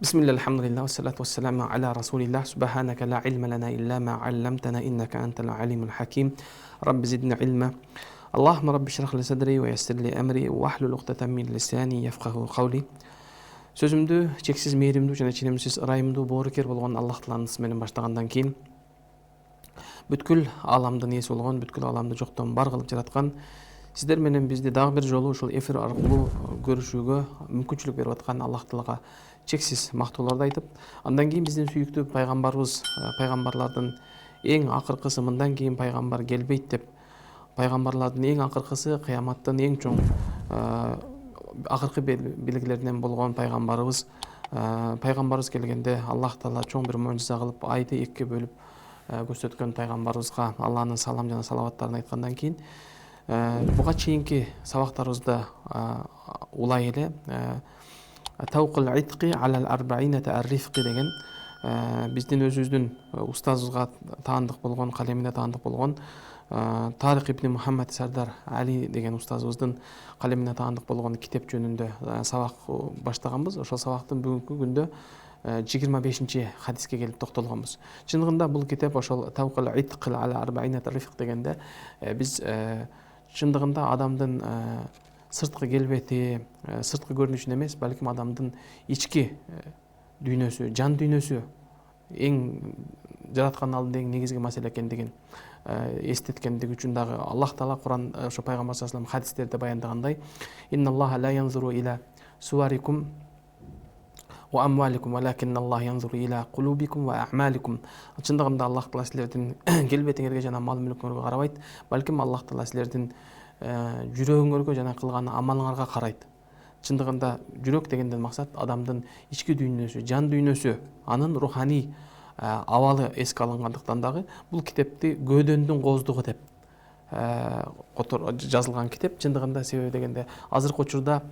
بسم الله الحمد لله والصلاة والسلام على رسول الله سبحانك لا علم لنا إلا ما علمتنا إنك أنت العليم الحكيم رب زدنا علما اللهم رب اشرح لي صدري ويسر لي أمري واحلل عقدة من لساني يفقهوا قولي. Сөзімді чексіз мейірімді және ченемсіз ырайымды боорукер болгон Аллах Тааланын аты менен баштагандан кийин бүткүл аламдын ээси болгон, бүткүл аламды жоктон бар кылып жараткан сиздер менен бизди дагы бир жолу ушул эфир аркылуу көрүшүүгө мүмкүнчүлүк берип аткан Аллах Таалага чексиз мактоолорду айтып, андан кийин биздин сүйүктүү пайгамбарыбыз, пайгамбарлардын эң акыркысы мындан кийин пайгамбар келбейт деп, пайгамбарлардын эң акыркысы кыяматтын эң чоң акыркы белгилеринен болгон пайгамбарыбыз, пайгамбарыбыз келгенде Аллах Таала чоң бир муъжиза кылып айды экиге бөлүп көрсөткөн пайгамбарыбызга Алланын салам жана салаваттарын айткандан кийин буга чейинки сабактарыбызда улай эле Тавкул итқи алал арбаинати ар-рифқи деген биздин өзүбүздүн устазыбызга таандык болгон, калемине таандык болгон Тарик ибн Мухаммад Сардар Али деген устазыбыздын калемине таандык болгон китеп жөнүндө сабак баштаганбыз. Ошол сабактын бүгүнкү күндө 25-чи хадиске келип токтолгонбуз. Чындыгында бул китеп ошол Тавкул итқи алал арбаинати ар-рифқ дегенде биз чындыгында адамдын сырткы келбети, сырткы көрүнүшүн эмес, балким адамдын ички дүйнөсү, жан дүйнөсү эң жараткандын алдында эң негизги маселе экендигин эстеткендиги үчүн дагы Аллах Таала Куран ошо пайгамбар саллаллаху алейхи вассалам хадистерде баяндагандай: "Инналлаха ла янзуру иля суварикум ва амваликум, валакинналлаха янзуру иля кулубикум ва аъмаликум." Чындыгында Аллах Таала силердин келбетиңерге жана мал мүлкүңөргө карабайт, балким Аллах Таала силердин жүрөгүңөргө жана кылган амалыңарга карайт. Чындыгында жүрөк дегенден максат адамдын ички дүйнөсү, жан дүйнөсү, анын руханий абалы эске алынгандыктан дагы бул китепти көөдөнүн кооздугу деп жазылган китеп. Чындыгында себеби дегенде азыркы учурда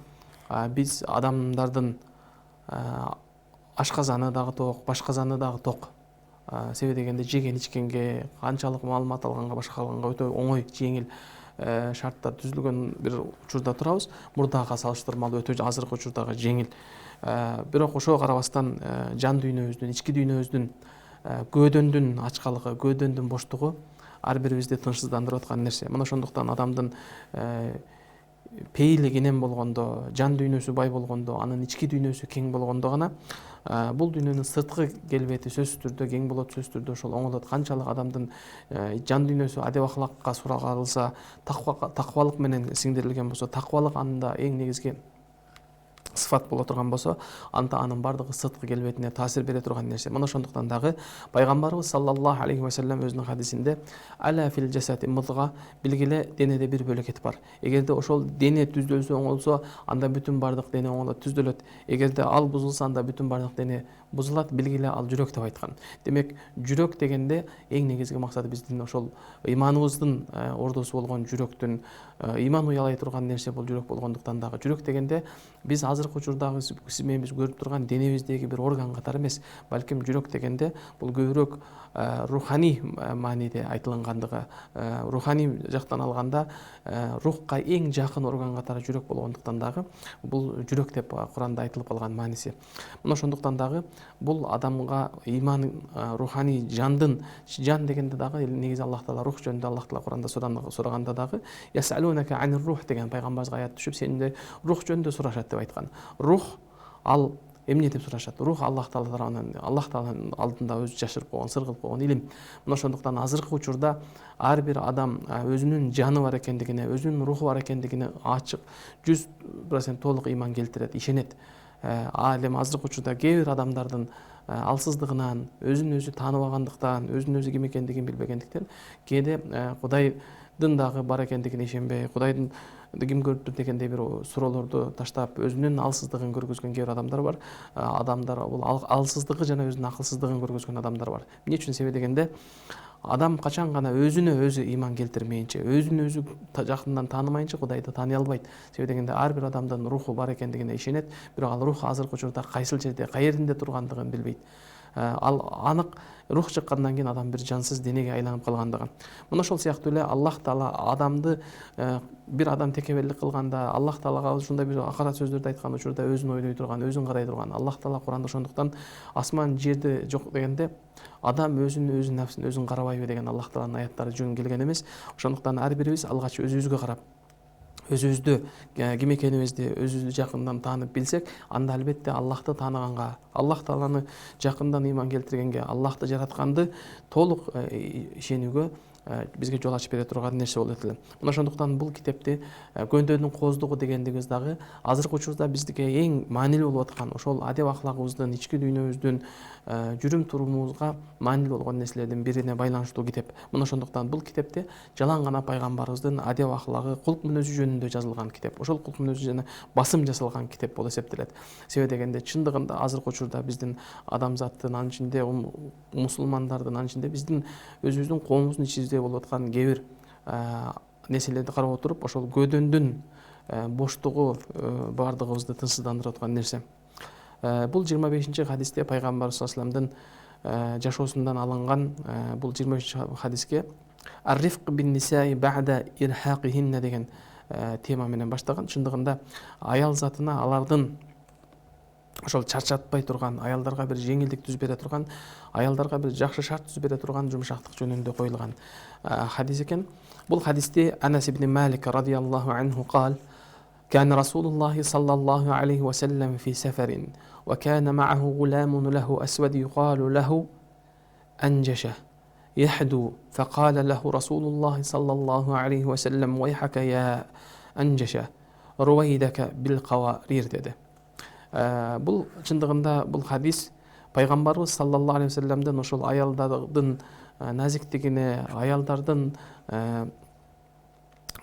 биз адамдардын ашказаны дагы ток, башказаны дагы ток. Себеби дегенде жеген ичкенге, канчалык маалымат алганга, башка алганга өтө оңой, жеңил шарттар түзүлгөн бир учурда турабыз. Мурдага салыштырмалуу өтө азыркы учурдагы жеңил. Бирок ошого карабастан жан дүйнөбүздүн, ички дүйнөбүздүн көөдөндүн ачкалыгы, көөдөндүн боштугу ар бирибизди тынчсыздандырып аткан нерсе. Мына ошондуктан адамдын пейили кенен болгондо, жан дүйнөсү бай болгондо, анын ички дүйнөсү кең болгондо гана бул дүйнөнүн сырткы келбети сөзсүз түрдө кең болот, сөзсүз түрдө ошол оңолот. Канчалык адамдын жан дүйнөсү адеп ахлакка сурагалса, таквалык менен сиңдирилген болсо, таквалык анда эң негизги сыфат боло турган болсо, анда анын бардыгы сырткы келбетине таасир бере турган нерсе. Мына ошондуктан дагы пайгамбарыбыз саллаллаху алейхи вассалам өзүнүн хадисинде аля фил жасати мудга, билгиле денеде бир бөлөкет бар. Эгерде ошол дене түздөлсө, оңолсо, анда бүтүн бардык дене оңолот, түздөлөт. Эгерде ал бузулса, анда бүтүн бардык дене бузулат. Билгиле ал жүрөк деп айткан. Демек, жүрөк дегенде эң негизги максаты биздин ошол ыйманыбыздын ордосу болгон жүрөктүн ыйман уялай турган нерсе бул жүрөк болгондуктан дагы жүрөк дегенде биз азыркы учурдагы сиз менен биз көрүп турган денебиздеги бир орган катары эмес, балким жүрөк дегенде бул көбүрөөк руханий мааниде айтылгандыгы, руханий жактан алганда рухка эң жакын орган катары жүрөк болгондуктан дагы бул жүрөк деп Куранда айтылып калган мааниси. Мына ошондуктан дагы бул адамга ыйман, руханий жандын, жан дегенде дагы негизи Аллах Таала рух жөнүндө Аллах Таала Куранда сураганда дагы ясалунака анир рух деген пайгамбарыбызга аят түшүп, сенде рух жөнүндө сурашат деп айткан. Рух ал эмне деп сурашат? Рух Аллах Таала тарабынан, Аллах Тааланын алдында өзү жашырып койгон, сыр кылып койгон илим. Мына ошондуктан азыркы учурда ар бир адам өзүнүн жаны бар экендигине, өзүнүн руху бар экендигине ачык 100% толук ыйман келтирет, ишенет. Ал эми азыркы учурда кээ бир адамдардын алсыздыгынан, өзүн өзү тааныбагандыктан, өзүн өзү ким экендигин билбегендиктен кээде Кудайдын дагы бар экендигине ишенбей, Кудайдын ким көрүптүр дегендей бир суроолорду таштап, өзүнүн алсыздыгын көргөзгөн кээ бир адамдар бар. Адамдар бул алсыздыгы жана өзүнүн акылсыздыгын көргөзгөн адамдар бар. Эмне үчүн? Себеби дегенде адам качан гана өзүнө өзү ыйман келтирмейинче, өзүн өзү жакындан таанымайынча Кудайды тааный албайт. Себеби дегенде ар бир адамдын руху бар экендигине ишенет, бирок ал рух азыркы учурда кайсыл жерде, каеринде тургандыгын билбейт. ал анык рух чыккандан кийин адам бир жансыз денеге айланып калгандыгы. Мына ошол сыяктуу эле Аллах Таала адамды бир адам текеберлик кылганда, Аллах Таалага ушундай бир акарат сөздөрдү айткан учурда өзүн ойлой турган, өзүн карай турган Аллах Таала Куранда ошондуктан асман жерди жок дегенде адам өзүн нафсин өзүн карабайбы деген Аллах Тааланын аяттары жөн келген эмес. Ошондуктан ар бирибиз алгач өзүбүзгө карап өзүбүздү ким экенибизди өзүбүздү жакындан таанып билсек, анда албетте Аллахты тааныганга, Аллах Тааланы жакындан ыйман келтиргенге, Аллахты жаратканды толук ишенүүгө бизге жол ачып бере турган нерсе болот эле. Мына ошондуктан бул китепти көндөнүн кооздугу дегендигибиз дагы азыркы учурда бизге эң маанилүү болуп аткан ошол адеп аклагыбыздын, ички дүйнөбүздүн, жүрүм турумубузга маанилүү болгон нерселердин бирине байланыштуу китеп. Мына ошондуктан бул китепте жалаң гана пайгамбарыбыздын адеп аклагы, кулк мүнөзү жөнүндө жазылган китеп. Ошол кулк мүнөзү жана басым жасалган китеп болуп эсептелет. Себеби дегенде чындыгында азыркы учурда биздин адамзаттын, анын ичинде мусулмандардын, анын ичинде биздин өзүбүздүн коомубуздун ичибизде болуп аткан кээ бир нерселерди карап отуруп, ошол көдөндүн боштугу баардыгыбызды тынчсыздандырып аткан нерсе. Бул 25-чи хадисте пайгамбар саллаллаху алейхи вассаламдын жашоосундан алынган. Бул 25-чи хадиске «Ар-рифq бин-нисаи ба'да ирхaqihинна» деген тема менен баштаган. Чындыгында аял затына алардын ошол чарчатпай турган, аялдарга бир жеңилдик түз бере турган, аялдарга бир жакшы шарт түз бере турган жумшактык жөнүндө коюлган хадис экен. Бул хадисте Анас ибн Малик радияллаху анху قال: كان رسول الله صلى الله عليه وسلم في سفر وكان معه غلام له أسود يقال له أنجشة يحدو فقال له رسول الله صلى الله عليه وسلم: ويحك يا أنجشة رويدك بالقوارير dedi. Бул чындыгында бул хадис пайгамбарыбыз саллаллаху алейхи вассаламдын ошол аялдардын назиктигине, аялдардын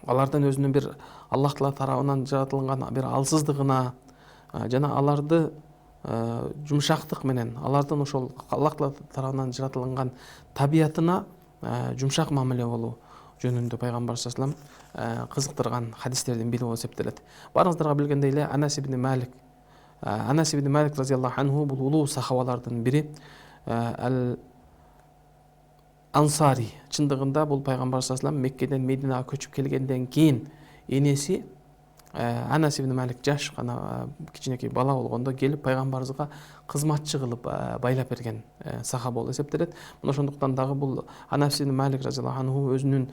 алардын өзүнүн бир Аллах Таала тарабынан жаратылган бир алсыздыгына жана аларды жумшактык менен, алардын ошол Аллах Таала тарабынан жаратылган табиятына жумшак мамиле болуу жөнүндө пайгамбар саллаллаху алейхи вассалам кызыктырган хадистердин бири болуп эсептелет. Баарыңыздарга билгендей эле Анас ибн Малик разияллаху анху бул улуу сахабалардын бири. Ансари. Чындыгында бул пайгамбар саллаллаху алейхи вассалам Меккеден Мединага көчүп келгенден кийин энеси Анас ибн Малик жаш гана кичинекей бала болгондо келип пайгамбарыбызга кызматчы кылып байлап берген сахаба болуп эсептелет. Мына ошондуктан дагы бул Анас ибн Малик разияллаху анху өзүнүн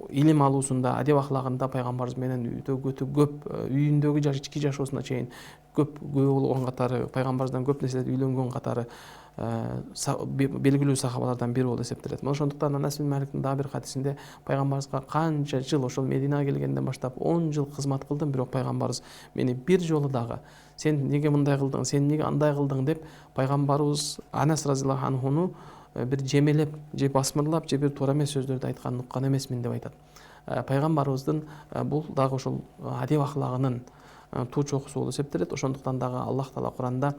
илим алуусунда, адеп аклагында пайгамбарыбыз менен өтө көп, үйүндөгү ички жашоосуна чейин көп болгон катары, пайгамбарыбыздан көп нерселерди үйлөнгөн катары белгилүү сахабалардан бири болуп эсептелет. Мына ошондуктан Анас ибн Маликтин дагы бир хадисинде пайгамбарыбызга канча жыл, ошол Мединага келгенден баштап 10 жыл кызмат кылдым, бирок пайгамбарыбыз мени бир жолу дагы сен неге мындай кылдың, сен неге андай кылдың деп пайгамбарыбыз Анас разияллаху анхуну бир жемелеп, же басмырлап, же бир туура эмес сөздөрдү айтканын уккан эмесмин деп айтат. Пайгамбарыбыздын бул дагы ошол адеп аклагынын туу чокусу болуп эсептелет. Ошондуктан дагы Аллах Таала Куранда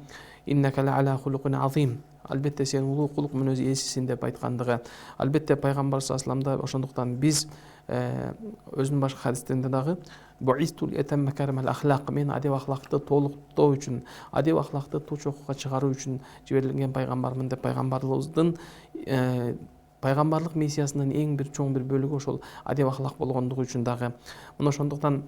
«Иннака ла аля хулукин азим», албетте сен улуу кулук мүнөз ээсисиң деп айткандыгы. Албетте пайгамбар саллаллаху алейхи вассалам ошондуктан биз өзүнүн башка хадистеринде дагы мен адеп аклакты толуктоо үчүн, адеп аклакты туу чокуга чыгаруу үчүн жиберилген пайгамбармын деп пайгамбарыбыздын пайгамбарлык миссиясынын эң бир чоң бир бөлүгү ошол адеп аклак болгондугу үчүн дагы. Мына ошондуктан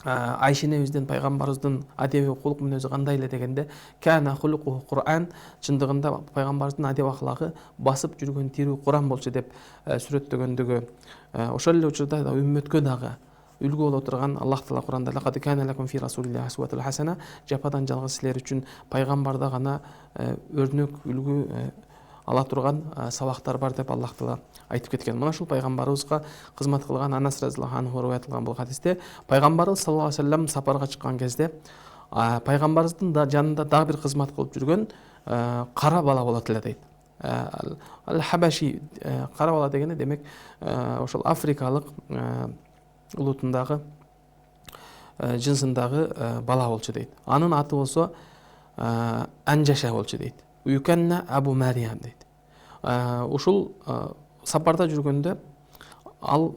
Айша энебизден пайгамбарыбыздын адеби кулук мүнөзү кандай эле дегенде кана хулуку Кур'ан, чындыгында пайгамбарыбыздын адеп аклагы басып жүргөн тирүү Кур'ан болчу деп сүрөттөгөндүгү. Ошол эле учурда үммөткө дагы үлгү боло турган Аллах Таала Кур'анда лакад кана лакум фи расулиллахи усватун хасана, жападан жалгыз силер үчүн пайгамбарда гана өрнөк үлгү ала турган сабактар бар деп Аллах Таала айтып кеткен. Мына ушул пайгамбарыбызга кызмат кылган Анас разияллаху анху риwayat кылган бул хадисте пайгамбарыбыз саллаллаху алейхи вассалам сапарга чыккан кезде пайгамбарыбыздын жанында дагы бир кызмат кылып жүргөн кара бала болот эле дейт. Ал-Хабаши, кара бала дегенде демек ошол африкалык улутундагы жынсындагы бала болчу дейт. Анын аты болсо Анжаша болчу дейт. Уюканна Абу Мариям дейт. Ушул сапарда жүргөндө ал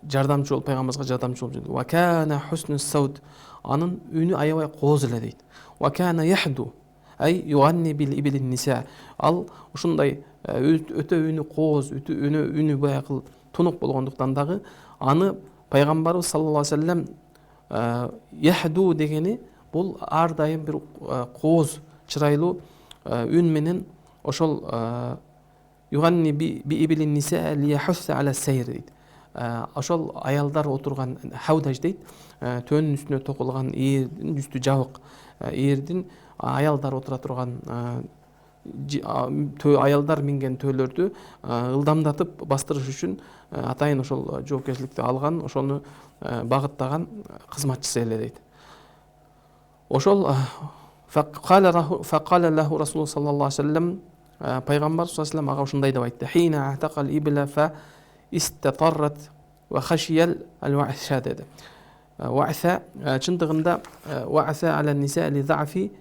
жардамчы болуп пайгамбарыбызга жардамчы болуп жүрдү. Ва кана хуснус сауд, анын үнү аябай кооз эле дейт. Ва кана яхду, ай юганни бил ибилин ниса. Ал ушундай өтө үнү кооз, өтө үнү баягы тунук болгондуктан дагы аны пайгамбарыбыз саллаллаху алейхи вассалам яхду дегени бул ар дайым бир кооз, чырайлуу үн менен ошол юганни би ибилин ниса лияхусса аля сайр дейт. Ошол аялдар отурган хаудаж дейт. Төөнүн үстүнө токулган ээрдин үстү жабык ээрдин аялдар отура турган аялдар минген төөлөрдү ылдамдатып бастырыш үчүн атайын ошол жоопкерчиликти алган, ошону багыттаган кызматчысы эле дейт. Ошол факала лаху расул саллаллаху алейхи вассалам, пайгамбар саллаллаху алейхи вассалам ага ушундай деп айтты: хина атакал ибла фа истатаррат ва хашиял ал-вa'са dedi. Вa'са чындыгында вa'са аля ниса ли за'фи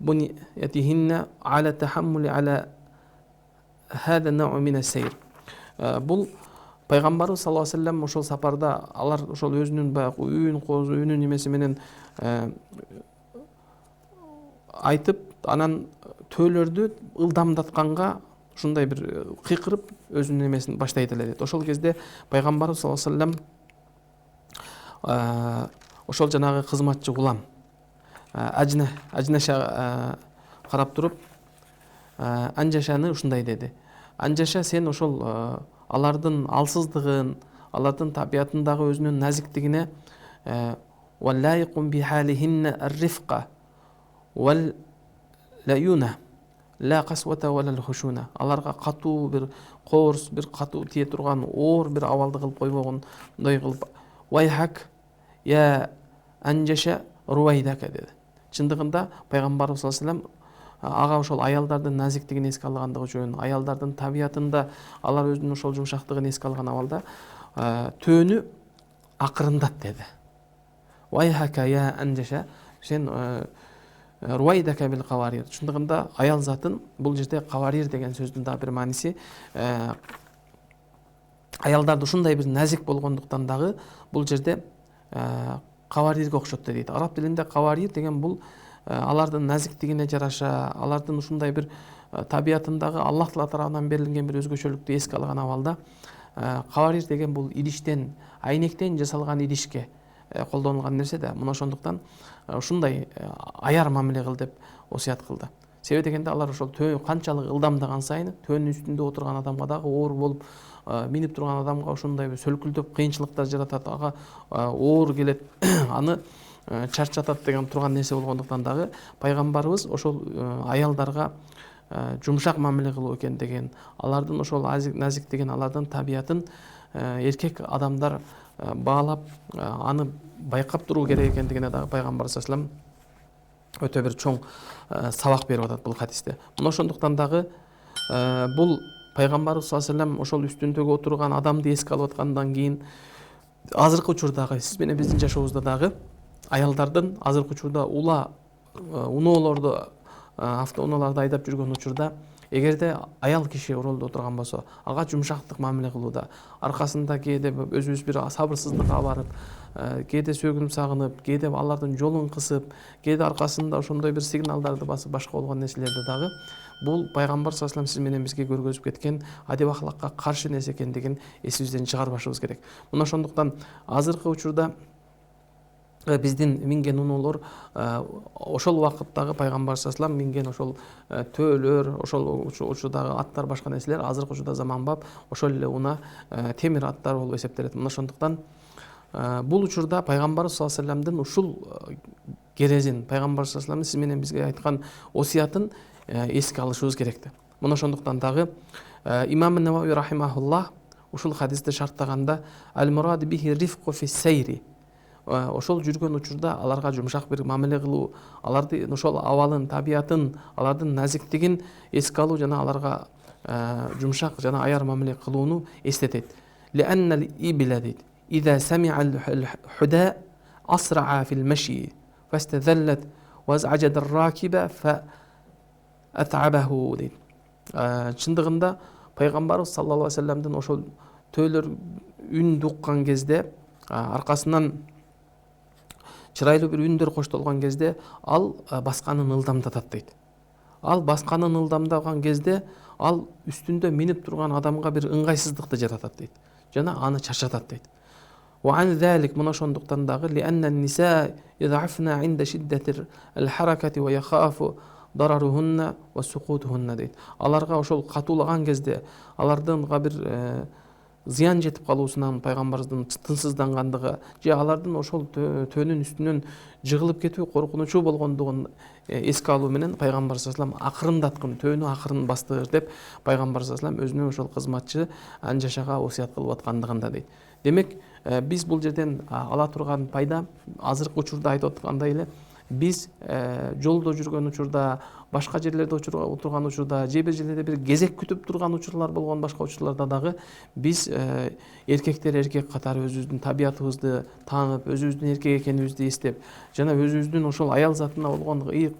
buniyatihinna ala tahammuli ala hada nau min as-sayr. Бул пайгамбарыбыз саллаллаху алейхи вассалам ошол сапарда алар ошол өзүнүн баягы үйүн кооз, үйүнүн немеси менен айтып, анан төөлөрдү ылдамдатканга ушундай бир кыйкырып өзүнүн немесин баштайт эле дейт. Ошол кезде пайгамбарыбыз саллаллаху алейхи вассалам ошол жанагы кызматчы улам Ажнаша карап туруп Анжашаны ушундай деди: Анжаша, сен ошол алардын алсыздыгын, алардын табиятындагы өзүнүн назиктигине валлайкум бихалихинна ar-rifqa wal layuna la qaswata wala al-khushuna. Аларга катуу бир коорс, бир катуу тие турган оор бир абалды кылып койбогондой кылып вайхак я Анжаша руайдака деди. Чындыгында пайгамбарыбыз саллаллаху алейхи вассалам ага ошол аялдардын назиктигин эске алгандыгы үчүн, аялдардын табиятында алар өзүнүн ошол жумшактыгын эске алган абалда төөнү акырындат деди. Вайхака я Анжаша, сен руайдака бил каварир. Чындыгында аял затын бул жерде каварир деген сөздүн да бир мааниси аялдарды ушундай бир назик болгондуктан дагы бул жерде каварирге окшот дейт. Араб тилинде каварир деген бул алардын назиктигине жараша, алардын ушундай бир табиятындагы Аллах Таала тарабынан берилген бир өзгөчөлүктү эске алган абалда каварир деген бул идиштен, айнектен жасалган идишке колдонулган нерсе да. Мына ошондуктан ушундай аяр мамиле кыл деп осуят кылды. Себеби дегенде алар ошол канчалык ылдамдаган сайын төөнүн үстүндө отурган адамга дагы оор болуп, минип турган адамга ушундай бир сөлкүлдөп кыйынчылыктар жаратат, ага оор келет, аны чарчатат деген турган нерсе болгондуктан дагы пайгамбарыбыз ошол аялдарга жумшак мамиле кылуу экен деген, алардын ошол назиктигин, алардын табиятын эркек адамдар баалап, аны байкап туруу керек экендигине дагы пайгамбар саллаллаху алейхи вассалам өтө бир чоң сабак берип атат бул хадисте. Мына ошондуктан дагы бул пайгамбарыбыз саллаллаху алейхи вассалам ошол үстүндөгү отурган адамды эске алып аткандан кийин азыркы учурдагы сиз менен биздин жашообузда дагы аялдардын азыркы учурда уноолорду, автоуноолорду айдап жүргөн учурда эгерде аял киши оролдо отурган болсо, ага жумшактык мамиле кылууда, аркасында кээде өзүбүз бир сабырсыздыкка барып, кээде сөгүнүп сагынып, кээде алардын жолун кысып, кээде аркасында ошондой бир сигналдарды басып башка болгон нерселерде дагы бул пайгамбар саллаллаху алейхи вассалам сиз менен бизге көргөзүп кеткен адеп ахлакка каршы нерсе экендигин эсибизден чыгарбашыбыз керек. Мына ошондуктан азыркы учурда биздин минген уноолор ошол убакыттагы пайгамбар саллаллаху алейхи вассалам минген ошол төөлөр, ошол учурдагы аттар, башка нерселер азыркы учурда заманбап ошол эле уна темир аттар болуп эсептелет. Мына ошондуктан бул учурда пайгамбар саллаллаху алейхи вассаламдын ушул керезин, пайгамбар саллаллаху алейхи вассалам сиз менен бизге айткан осуятын эске алышыбыз керек. Мына ошондуктан дагы имам Навави рахимахуллах ушул хадисти шарттаганда аль-мурад бихи рифқу фи сайри, ошол жүргөн учурда аларга жумшак бир мамиле кылуу, аларды ошол абалын, табиятын, алардын назиктигин эске алуу жана аларга жумшак жана аяр мамиле кылууну эстетет. Лианна ибла дейт: إذا سمع الحداء أسرع في المشي فاستذلت وازعجت الراكب فأتعبه дейт. Чындыгында пайгамбарыбыз саллаллаху алейхи вассаламдын ошол төөлөр үндү уккан кезде, аркасынан чырайлуу бир үндөр коштолгон кезде ал басканын ылдамдатат дейт. ал басканын ылдамдаган кезде ал үстүндө минип турган адамга бир ыңгайсыздыкты жаратат дейт жана аны чарчатат дейт. وعن ذلك мына ошондуктан дагы لأن النساء يضعفن عند شدة الحركة ويخاف ضررهن وسقوطهن дейт. Аларга ошол катуулаган кезде алардынга бир зыян жетип калуусунан пайгамбарыбыздын тынчсыздангандыгы же алардын ошол төөнүн үстүнөн жыгылып кетүү коркунучу болгондугун эске алуу менен пайгамбар саллаллаху алейхи ва саллям акырындаткын төөнү акырын бастыр деп пайгамбар саллаллаху алейхи ва саллям өзүнүн ошол кызматчы Анжашага осуят кылып аткандыгында дейт. Демек биз бул жерден ала турган пайда азыркы учурда айтып аткандай эле биз жолдо жүргөн учурда башка жерлерде отурган учурда же бир жерлерде бир кезек күтүп турган учурлар болгон башка учурларда дагы биз эркектер эркек катары өзүбүздүн табиятыбызды таанып өзүбүздүн эркек экенибизди эстеп жана өзүбүздүн ошол аял затына болгон ыйык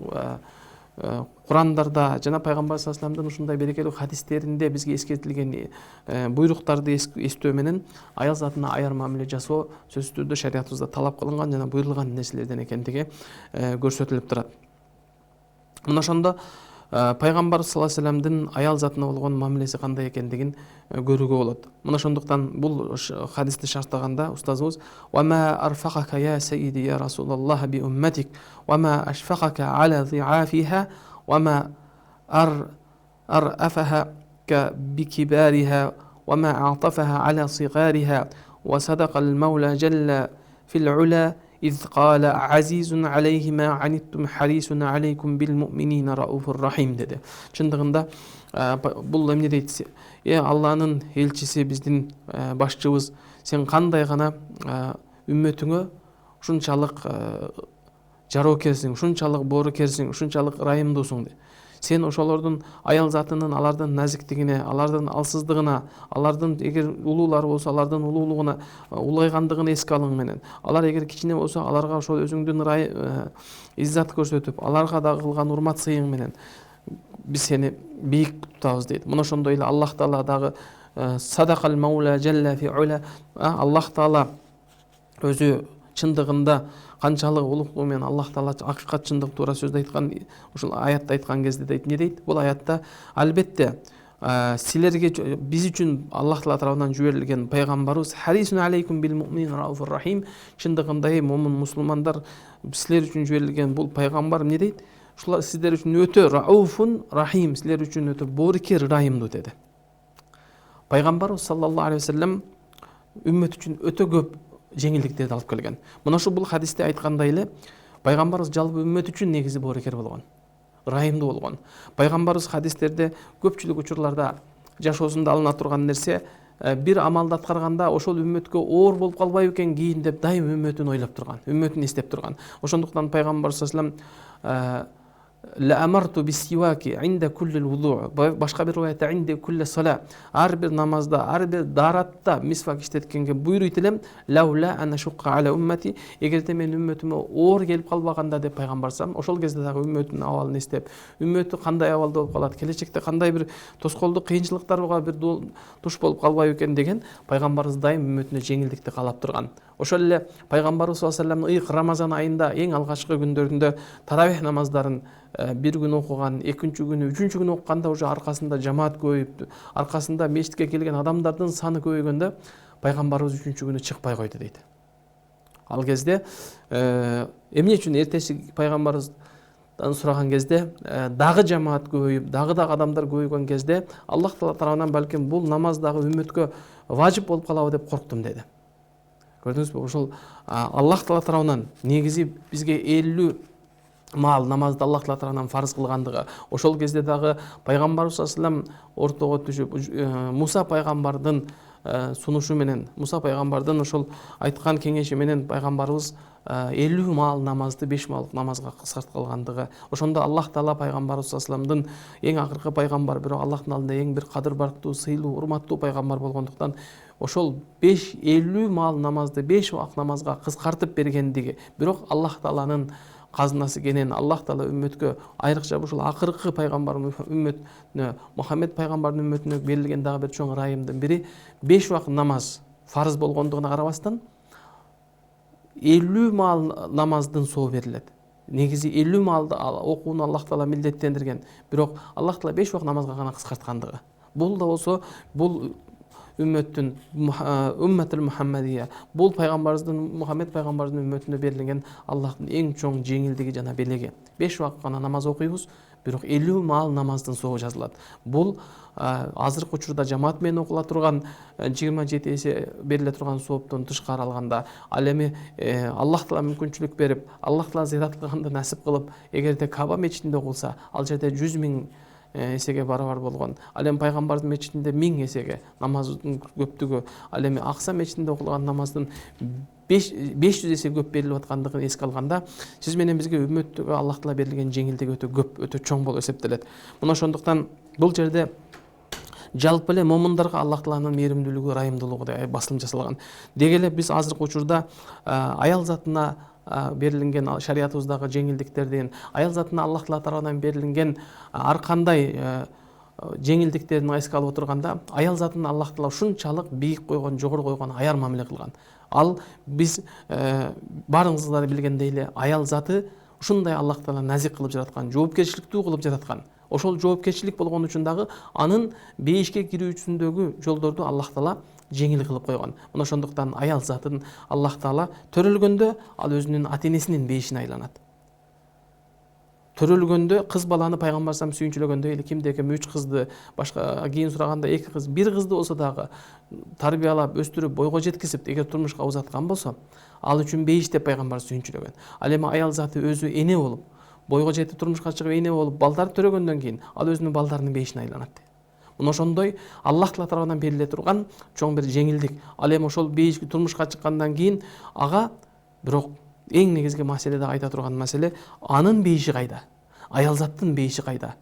Курандарда жана пайгамбар саллаллаху алейхи ва саллямдын ушундай берекелүү хадистеринде бизге эскертилген буйруктарды эстөө менен аял затына аяр мамиле жасоо сөзсүз түрдө шариятыбызда талап кылынган жана буйрулган нерселерден экендиги көрсөтүлүп турат. Мына ошондо пайгамбар саллаллаху алейхи ва саллямдын аял затына болгон мамилеси кандай экендигин көрүүгө болот. Мына ошондуктан бул хадисти шарттаганда устазыбыз وما أرفقك يا سيدي يا رسول الله بأمتك وما أشفقك على ضعافها وما أرأفها بكبارها وما أعطفها على صغارها وصدق المولى جل في العلا إذ قال عزيز عليه ما عنتم حريص عليكم بالمؤمنين رؤوف رحيم dedi. Чындыгында бул эмне дейт? Алланын элчиси биздин башчыбыз сен кандай гана үммөтүңө ушунчалык жароокерсиң, ушунчалык боорукерсиң, ушунчалык ырайымдуусуң. Сен ошолордун аял затынын алардын назиктигине, алардын алсыздыгына, алардын эгер улуулар болсо алардын улуулугуна улайгандыгын эске алың менен, алар эгер кичине болсо аларга ошол өзүңдүн иззат көрсөтүп, аларга дагы кылган урмат сыйың менен биз сени бийик тутабыз дейт. Мына ошондой эле Аллах таала дагы садакал маула жалла фи ула, Аллах таала өзү чындыгында канчалык улуктугу менен Аллах таала акыйкат чындык туура сөздү айткан, ушул аятты айткан кезде дейт, эмне дейт? Бул аятта албетте силерге биз үчүн Аллах таала тарабынан жиберилген пайгамбарыбыз харисун алейкум бил муъминин рауфур рахим, чындыгында момун мусулмандар силер үчүн жиберилген бул пайгамбар эмне дейт? Ушулар сиздер үчүн өтө рауфун рахим, силер үчүн өтө боорукер, ырайымдуу деди. Пайгамбарыбыз саллаллаху алейхи ва саллям үммөт үчүн өтө көп жеңилдиктерди алып келген. Мына ошо бул хадисте айткандай эле пайгамбарыбыз жалпы үммөт үчүн негизи боорукер болгон, ырайымдуу болгон. Пайгамбарыбыз хадистерде көпчүлүк учурларда жашоосунда алына турган нерсе бир амалды аткарганда ошол үммөткө оор болуп калбайбы экен кийин деп дайым үммөтүн ойлоп турган, үммөтүн эстеп турган. Ошондуктан пайгамбар саллаллаху алейхи ва саллям لأمرت بالسواك عند كل الوضوء башка бир рivayette عند كل صلاة ар бир намазда ар бир даратта мисвак иштеткенге буйруйт элем лаула ана шукка аля уммати, эгерде мен үммөтүмө оор келип калбаганда деп пайгамбар салам ошол кезде дагы үммөтүнүн абалын эстеп, үммөтү кандай абалда болуп калат, келечекте кандай бир тоскоолдук кыйынчылыктарга бир туш болуп калбайбы экен деген пайгамбарыбыз дайым үммөтүнө жеңилдикти каалап турган. Ошол эле пайгамбарыбыз саллаллаху алейхи ва саллям ыйык Рамазан айында эң алгачкы күндөрүндө таравих намаздарын бир күн окуган, экинчи күнү, үчүнчү күнү окуганда уже аркасында жамаат көбөйүп, аркасында мечитке келген адамдардын саны көбөйгөндө пайгамбарыбыз үчүнчү күнү чыкпай койду дейт. Ал кезде эмне үчүн эртеси пайгамбарыбыздан сураган кезде дагы жамаат көбөйүп, дагы адамдар көбөйгөн кезде Аллах таала тарабынан балким бул намаз дагы үммөткө важип болуп калабы деп корктум деди. Көрдүңүзбү? Ошол Аллах таала тарабынан негизи бизге 50 маал намазды Аллах таала тарабынан фарыз кылгандыгы, ошол кезде дагы пайгамбарыбыз саллаллаху алейхи ва саллям ортого түшүп Муса пайгамбардын сунушу менен, Муса пайгамбардын ошол айткан кеңеши менен пайгамбарыбыз 50 маал намазды 5 маалдык намазга кыскарткалгандыгы, ошондо Аллах таала пайгамбарыбыз саллаллаху алейхи ва саллямдын эң акыркы пайгамбар, бирок Аллахтын алдында эң бир кадыр барктуу, сыйлуу, урматтуу пайгамбар болгондуктан ошол 50 маал намазды 5 убак намазга кыскартып бергендиги, бирок Аллах тааланын казынасы кенен, Аллах таала үммөткө айрыкча ушул акыркы пайгамбар үммөтүнө, Мухаммед пайгамбардын үммөтүнө берилген дагы бир чоң ырайымдын бири 5 убак намаз фарыз болгондугуна карабастан 50 маал намаздын соо берилет. негизи 50 маалды окууну Аллах Таала милдеттендирген. Бирок Аллах Таала 5 убак намазга гана кыскарткандыгы. Бул да болсо бул үммөттүн умматул Мухаммадия, бул пайгамбарыбыздын Мухаммед пайгамбарыбыздын үммөтүнө берилген Аллахтын эң чоң жеңилдиги жана белеги. 5 убак гана намаз окуйбуз, бирок 50 маал намаздын соогу жазылат. Бул азыркы учурда жамаат менен окула турган 27 эсе бериле турган сооптон тышкары алганда, ал эми Аллах Таала мүмкүнчүлүк берип, Аллах Таала зиярат кылганды насип кылып, эгерде Каба мечитинде окулса, ал жерде 100 000 эсеге барабар болгон. Ал эми пайгамбардын мечитинде 1000 эсеге намаздын көптүгү, ал эми Акса мечитинде окулган намаздын 500 эсе көп берилип аткандыгын эске алганда, сиз менен бизге үммөттүгө Аллах Таала берилген жеңилдик өтө көп, өтө чоң болуп эсептелет. Мына ошондуктан бул жерде жалпы эле момундарга Аллах Тааланын мээримдүүлүгү, ырайымдуулугу деп басым жасалган. Деги эле биз азыркы учурда аял затына берилген шариятыбыздагы жеңилдиктерден, аял затына Аллах Таала тарабынан берилген ар кандай жеңилдиктерин эске алып отурганда, аял затын Аллах Таала ушунчалык бийик койгон, жогору койгон, аяр мамиле кылган. Ал биз баарыңыздар билгендей эле аял заты ушундай Аллах Таала назик кылып жараткан, жоопкерчиликтүү кылып жараткан. Ошол жоопкерчилик болгон үчүн дагы анын бейишке кирүүсүндөгү жолдорду Аллах Таала жеңил кылып койгон. Мына ошондуктан аял затын Аллах Таала төрөлгөндө ал өзүнүн ата-энесинин бейишине айланат. Төрөлгөндө кыз баланы пайгамбар салам сүйүнчүлөгөндө эле кимде ким 3 кызды, башка кийин сураганда 2 кыз, 1 кызды болсо дагы тарбиялап, өстүрүп, бойго жеткизип, эгер турмушка узаткан болсо, ал үчүн бейиш деп пайгамбар сүйүнчүлөгөн. Ал эми аял заты өзү эне болуп, бойго жетип турмушка чыгып эне болуп, балдар төрөгөндөн кийин ал өзүнүн балдарынын бейишине айланат. Мына ошондой Аллах Таала тарабынан бериле турган чоң бир жеңилдик. Ал эми ошол бейишке турмушка чыккандан кийин ага бирок эң негизги маселе да айта турган маселе, анын бейиши кайда? Аял заттын бейиши кайда?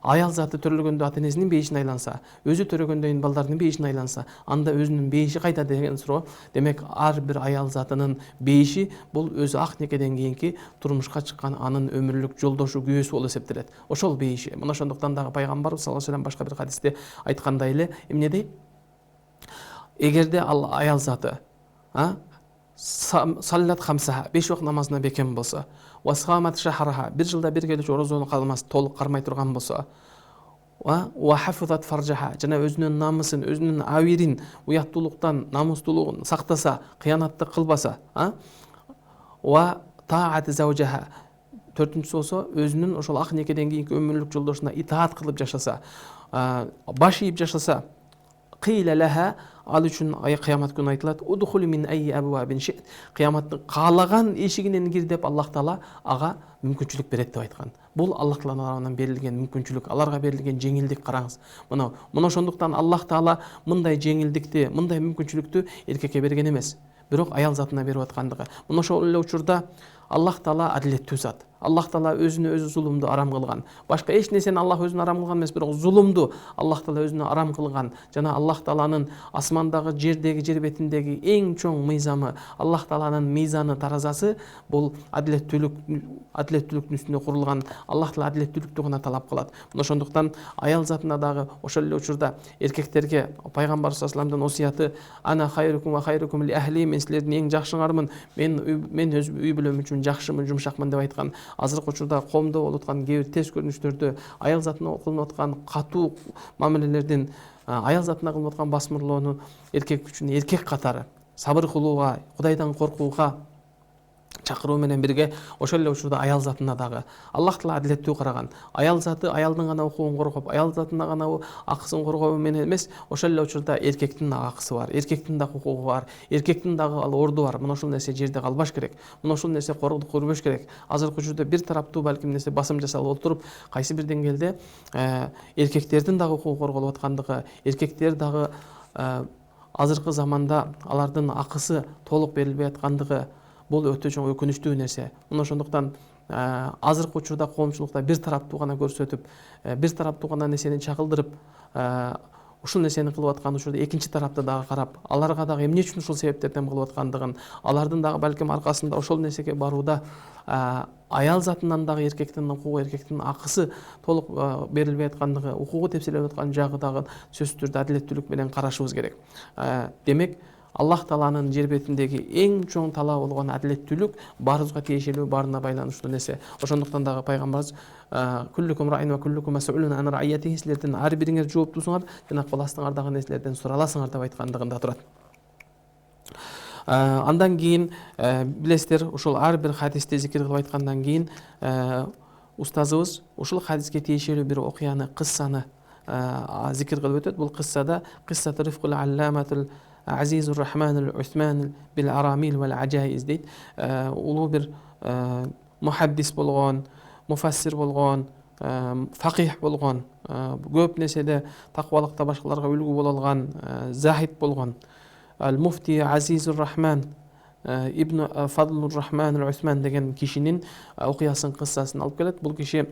Аял заты төрөлгөндө ата-энесинин бейишине айланса, өзү төрөгөндөн кийин балдарынын бейишине айланса, анда өзүнүн бейиши кайда деген суроо. Демек ар бир аял затынын бейиши бул өзү ак некеден кийинки турмушка чыккан анын өмүрлүк жолдошу, күйөөсү болуп эсептелет. Ошол бейиши. Мына ошондуктан дагы пайгамбар саллаллаху алейхи ва саллям башка бир хадисте айткандай эле эмне дейт? Эгерде ал аял заты саллат хамсаха 5 убак намазына бекем болсо, васхамат шахраха 1 жылда 1 келчү орозону калмас, толук кармай турган болсо, ва хафизат фаржаха жана өзүнүн намысын, өзүнүн авирин, уяттуулуктан, намустуулугун сактаса, кыянатты кылбаса, ва таат заужаха 4-нчүсү болсо, өзүнүн ошол ак некеден кийинки өмүрлүк жолдошуна итаат кылып жашаса, баш ийип жашаса, кыйла лаха ал үчүн кыямат күнү айтылат, удхули мин айи абуабин ши, кыяматтын каалаган эшигинен кир деп Аллах Таала ага мүмкүнчүлүк берет деп айткан. Бул Аллах Тааланын берилген мүмкүнчүлүк, аларга берилген жеңилдик. Караңыз, мына ошондуктан Аллах Таала мындай жеңилдикти, мындай мүмкүнчүлүктү эркекке берген эмес, бирок аял затына берип аткандыгы. Мына ошол эле учурда Аллах Таала адилеттүү зат. Аллах Таала өзүнө өзү зулумду арам кылган. Башка эч нерсени Аллах өзүнө арам кылган эмес, бирок зулумду Аллах Таала өзүнө арам кылган. Жана Аллах Тааланын асмандагы, жердеги, жер бетиндеги эң чоң мыйзамы, Аллах Тааланын мыйзаны, таразасы бул адилеттүүлүктүн үстүнө курулган. Аллах Таала адилеттүүлүктү гана талап кылат. Мына ошондуктан аял затына дагы ошол эле учурда эркектерге пайгамбар саллаллаху алейхи ва салламдын осуяты: "Ана хайрукум ва хайрукум ли ахли", мен силердин эң жакшыңармын, мен өз үй бүлөм үчүн жакшымын, жумшакмын деп айткан. Азыркы учурда коомдо болуп аткан кээ бир терс көрүнүштөрдө аял затына кылынып аткан катуу мамилелердин, аял затына кылынып аткан басмырлоону эркек үчүн эркек катары сабыр кылууга, Кудайдан коркууга чакыруу менен бирге ошол эле учурда аял затына дагы Аллах Таала адилеттүү караган. Аял заты аялдын гана укугун коргоп, аял затына гана акысын коргоо менен эмес, ошол эле учурда эркектин дагы акысы бар, эркектин дагы укугу бар, эркектин дагы ал орду бар. Мына ушул нерсе жерде калбаш керек. Мына ушул нерсе көрбөш керек. Азыркы учурда бир тараптуу балким нерсе басым жасалып отуруп, кайсы бир деңгээлде эркектердин дагы укугу корголуп аткандыгы, эркектер дагы азыркы заманда алардын акысы толук берилбей аткандыгы бул өтө чоң өкүнүчтүү нерсе. Мына ошондуктан азыркы учурда коомчулукта бир тараптуу гана көрсөтүп, бир тараптуу гана нерсени чагылдырып, ушул нерсени кылып аткан учурда экинчи тарапты дагы карап, аларга дагы эмне үчүн ушул себептерден кылып аткандыгын, алардын дагы балким аркасында ошол нерсеге барууда аял затынан дагы эркектин укугу, эркектин акысы толук берилбей аткандыгы, укугу тепселеп аткан жагы дагы сөзсүз түрдө адилеттүүлүк менен карашыбыз керек. Демек Аллах Тааланын жер бетиндеги эң чоң талабы болгон адилеттүүлүк баарыбызга тиешелүү, баарына байланыштуу нерсе. Ошондуктан дагы пайгамбарыбыз күллүкүм раин ва күллүкүм мас'улун ан раиятихи, силердин ар бириңер жооптусуңар жана кол астыңардагы нерселерден сураласыңар деп айткандыгында турат. Андан кийин билесиздер, ушул ар бир хадисти зикир кылып айткандан кийин устазыбыз ушул хадиске тиешелүү бир окуяны, кыссаны зикир кылып өтөт. Бул кыссада кыссату рифкул алламатул азизур рахманул усман бил арамил вал ажаиз дейт. Улуу бир мухаддис болгон, муфассир болгон, фақих болгон, көп нерседе таквалыкта башкаларга үлгү боло алган захид болгон Al-Mufti Azizur Rahman Ibn Fadlur Rahman Al-Usman деген кишинин окуясын, кыссасын алып келет. Бул киши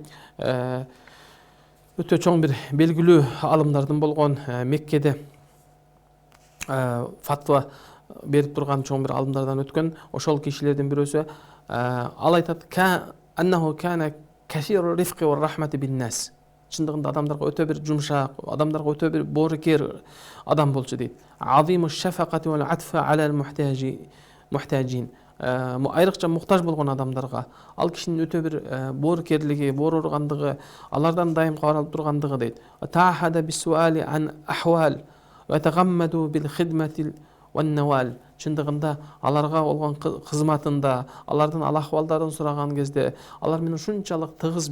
өтө чоң бир белгилүү алымдардын болгон, Меккеде фатва берип турган чоң бир алымдардан өткөн. Ошол кишилердин бирөөсү ал айтат: "Аннаху кана касиру рифқи ва рахмати бин нас." Чындыгында адамдарга өтө бир жумшак, адамдарга өтө бир боорукер адам болчу дейт. Азиму шафакати вал атфа алал мухтажин. Айрыкча муктаж болгон адамдарга ал кишинин өтө бир боорукерлиги, бооругандыгы, алардан дайым каралып тургандыгы дейт. Таахада бисуали ан ахвал ва тагаммаду бил хидмати ван навал. Чындыгында аларга болгон кызматында, алардын ал ахвалдарын сураган кезде алар менен ушунчалык тыгыз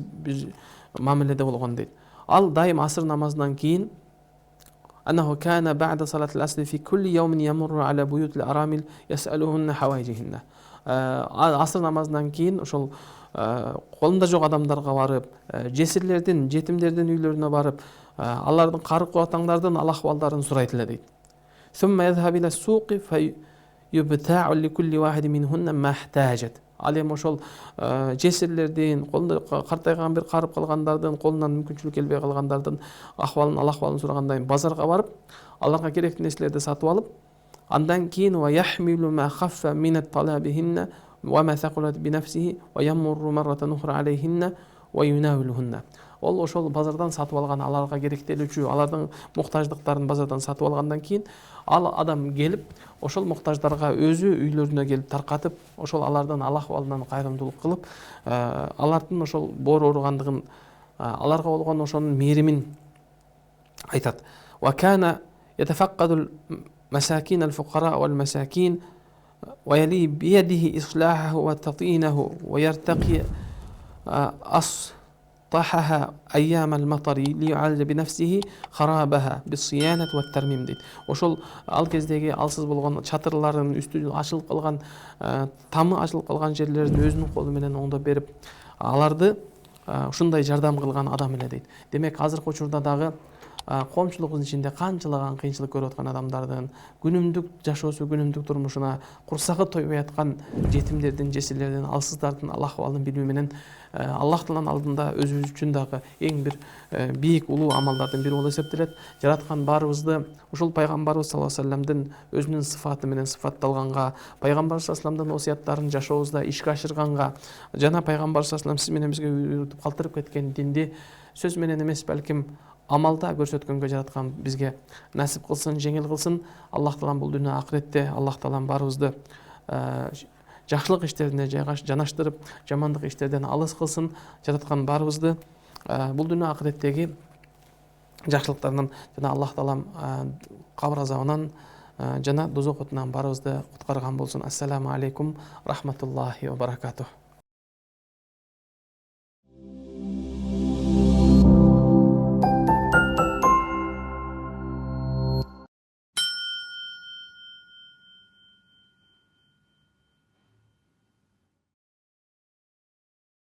мамиледе болгон дейт. Ал дайым асыр намазынан кийин أنه كان بعد صلاة العصر في كل يوم يمر على بيوت الأرامل يسألهن حوائجهن. Асыр намазынан кийин ошол колунда жок адамдарга барып, жесирлердин, жетимдердин үйлөрүнө барып, алардын карып кубатаңдардын ал ахвалдарын сурайт эле дейт. ثم يذهب إلى السوق فيبتاع لكل واحد منهن ما احتاجت. Ал эми ошол жесирлердин, колунда картайган бир карып калгандардын, колунан мүмкүнчүлүк келбей калгандардын ахвалын, ал ахвалын сурагандан кийин базарга барып, аларга керектүү нерселерди сатып алып, андан кийин ва яхмилу ма хаффа минат талабихинна ва ма сaqalat би нафсихи ва ямурру марратан ухра алейхинна ва юнавилухунна. Ол ошол базардан сатып алган, аларга керектелүүчү, алардын муктаждыктарын базардан сатып алгандан кийин ал адам келип, ошол муктаждарга өзү үйлөрүнө келип таркатып, ошол алардын ал ахвалынан кайрымдуулук кылып, алардын ошол боор ооругандыгын, аларга болгон ошонун мээримин айтат. Ва кана ятафаккаду масакин ал-фуқара вал масакин ва яли биядихи ислахаху ва татинаху ва яртaqi طاحها أيام المطر ليعالج بنفسه خرابها بالصيانة والترميم дейт. Ошол ал кездеги алсыз болгон чатырларын, үстү ачылып калган, тамы ачылып калган жерлерин өзүнүн колу менен оңдоп берип, аларды ушундай жардам кылган адам эле дейт. Демек, азыркы учурда дагы коомчулугубуздун ичинде канчалаган кыйынчылык көрүп аткан адамдардын күнүмдүк жашоосу, күнүмдүк турмушуна курсагы тойбой аткан жетимдердин, жесирлердин, алсыздардын ал ахвалын билүү менен Аллах Тааланын алдында өзүбүз үчүн дагы эң бир бийик, улуу амалдардын бири болуп эсептелет. Жараткан баарыбызды ушул пайгамбарыбыз саллаллаху алейхи вассаламдын өзүнүн сыфаты менен сыфатталганга, пайгамбар саллаллаху алейхи вассаламдын осуяттарын жашообузда ишке ашырганга, жана пайгамбар саллаллаху алейхи вассалам сиз менен бизге үйрөтүп калтырып кеткен динди сөз менен эмес, балким амалда көрсөткөнгө жараткан бизге насип кылсын, жеңил кылсын. Аллах Таалам бул дүйнө акыретте Аллах Таалам баарыбызды жакшылык иштерине жанаштырып, жамандык иштерден алыс кылсын. Жараткан баарыбызды бул дүйнө акыреттеги жакшылыктарынан жана Аллах Таалам кабыр азабынан жана дозок отунан баарыбызды куткарган болсун. Ассаламу алейкум рахматуллахи ва баракатух.